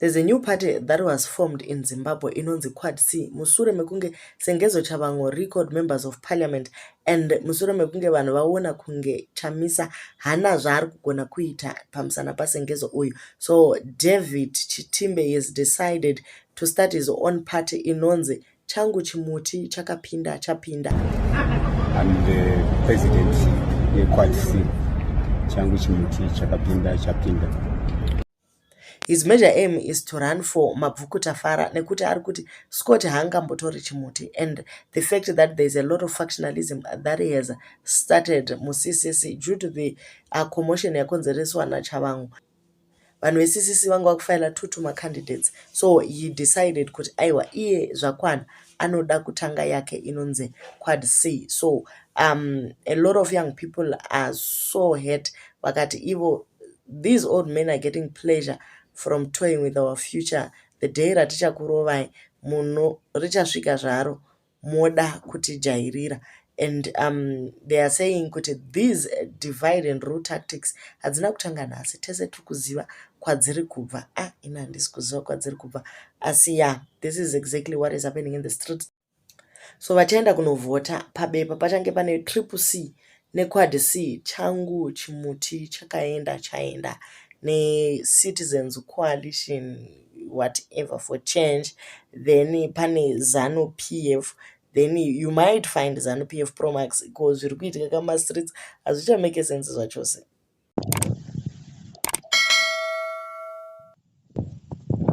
There's a new party that was formed in Zimbabwe inonzi Quad C. Musure mekunge Sengezo Tshabangu record members of parliament and musure mekunge vanhu vaona kunge Chamisa hana zvaari kugona kuita pamusana paSengezo uyu. So David Chitimbe has decided to start his own party inonzi Changu, Chimuti, Chakapinda, Chapinda. I'm the president of Quad C. Changu, Chimuti, Chakapinda, Chapinda. His major aim is to run for Mabvuku Tafara nekuti ari kuti Scott haangambotori Chimuti, and the fact that there's a lot of factionalism that he has started mu-CCC due to the commotion yakonzereswa naChabangu. Vanhu ve-CCC vanga vakufaila 2 macandidates, so he decided kuti aiwa iye zvakwana anoda kutanga yake inonzi Quad C. So a lot of young people are so hurt vakati ivo these old men are getting pleasure from toying with our future. The day ratichakurovai muno richasvika zvaro moda kutijairira. And they are saying kuti these divide and rule tactics hadzina kutanga nhasi, tese tiri kuziva kwadziri kubva. Ina handisi kuziva kwadziri kubva, asi yeah, this is exactly what is happening in the streets. So vachaenda kunovhota pabepa pachange pane Triple C neQuad C, Changu, Chimuti, Chakaenda, Chaenda, ne-Citizens Coalition, whatever for change. Then pane ZANU PF. Then you might find ZANU PF Pro Max because zviri kuitika kama streets hazvichamake sense zvachose.